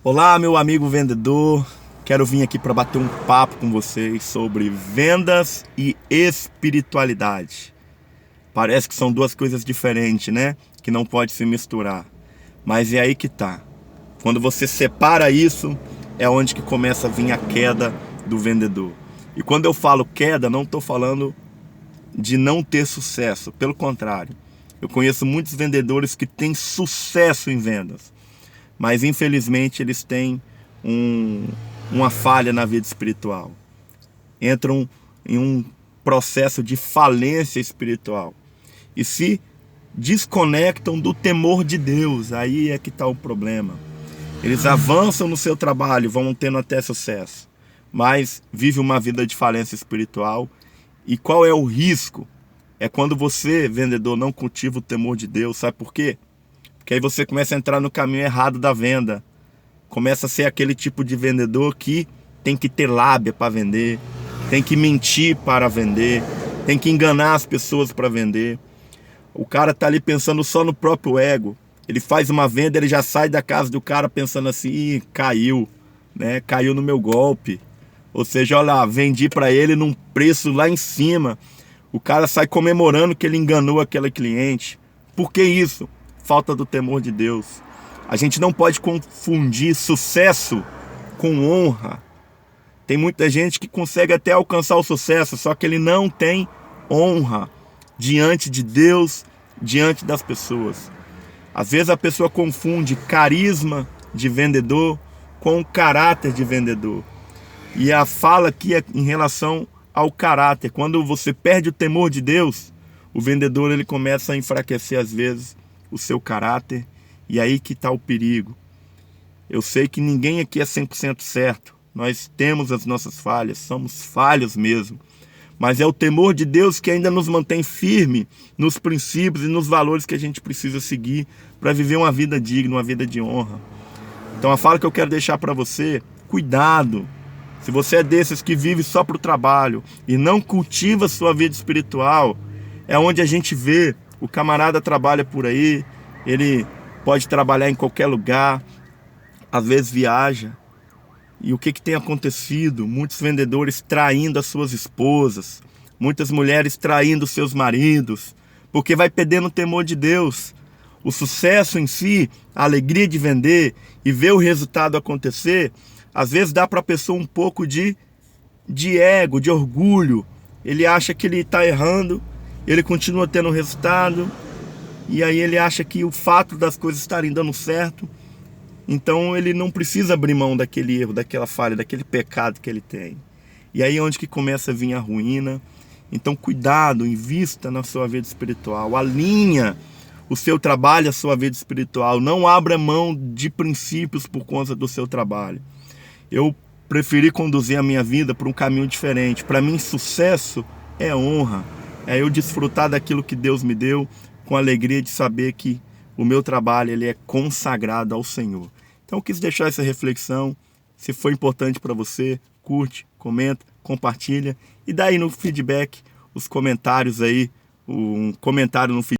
Olá, meu amigo vendedor. Quero vir aqui para bater um papo com vocês sobre vendas e espiritualidade. Parece que são duas coisas diferentes, né? Que não pode se misturar. Mas é aí que tá. Quando você separa isso, é onde que começa a vir a queda do vendedor. E quando eu falo queda, não estou falando de não ter sucesso. Pelo contrário, eu conheço muitos vendedores que têm sucesso em vendas, mas infelizmente eles têm uma falha na vida espiritual. Entram em um processo de falência espiritual e se desconectam do temor de Deus. Aí é que está o problema. Eles avançam no seu trabalho, vão tendo até sucesso, mas vivem uma vida de falência espiritual. E qual é o risco? É quando você, vendedor, não cultiva o temor de Deus. Sabe por quê? Porque aí você começa a entrar no caminho errado da venda. Começa a ser aquele tipo de vendedor que tem que ter lábia para vender, tem que mentir para vender, tem que enganar as pessoas para vender. O cara tá ali pensando só no próprio ego. Ele faz uma venda, ele já sai da casa do cara pensando assim: Ih, caiu, né? Caiu no meu golpe. Ou seja, olha lá, vendi para ele num preço lá em cima. O cara sai comemorando que ele enganou aquele cliente. Por que isso? Falta do temor de Deus. A gente não pode confundir sucesso com honra. Tem muita gente que consegue até alcançar o sucesso, só que ele não tem honra diante de Deus, diante das pessoas. Às vezes a pessoa confunde carisma de vendedor com caráter de vendedor. E a fala aqui é em relação ao caráter. Quando você perde o temor de Deus, o vendedor ele começa a enfraquecer às vezes o seu caráter. E aí que está o perigo. Eu sei que ninguém aqui é 100% certo. Nós temos as nossas falhas, somos falhos mesmo. Mas é o temor de Deus que ainda nos mantém firme nos princípios e nos valores que a gente precisa seguir para viver uma vida digna, uma vida de honra. Então a fala que eu quero deixar para você: cuidado. Se você é desses que vive só para o trabalho e não cultiva sua vida espiritual, é onde a gente vê o camarada trabalha por aí, ele pode trabalhar em qualquer lugar, às vezes viaja. E o que tem acontecido? Muitos vendedores traindo as suas esposas, muitas mulheres traindo seus maridos, porque vai perdendo o temor de Deus. O sucesso em si, a alegria de vender e ver o resultado acontecer, às vezes dá para a pessoa um pouco de ego, de orgulho. Ele acha que ele está errando, ele continua tendo resultado, e aí ele acha que o fato das coisas estarem dando certo, então ele não precisa abrir mão daquele erro, daquela falha, daquele pecado que ele tem. E aí é onde que começa a vir a ruína. Então cuidado, invista na sua vida espiritual, alinha o seu trabalho à sua vida espiritual. Não abra mão de princípios por conta do seu trabalho. Eu preferi conduzir a minha vida por um caminho diferente. Para mim, sucesso é honra. É eu desfrutar daquilo que Deus me deu, com a alegria de saber que o meu trabalho ele é consagrado ao Senhor. Então eu quis deixar essa reflexão. Se foi importante para você, curte, comenta, compartilha. E daí no feedback, os comentários aí, um comentário no feedback.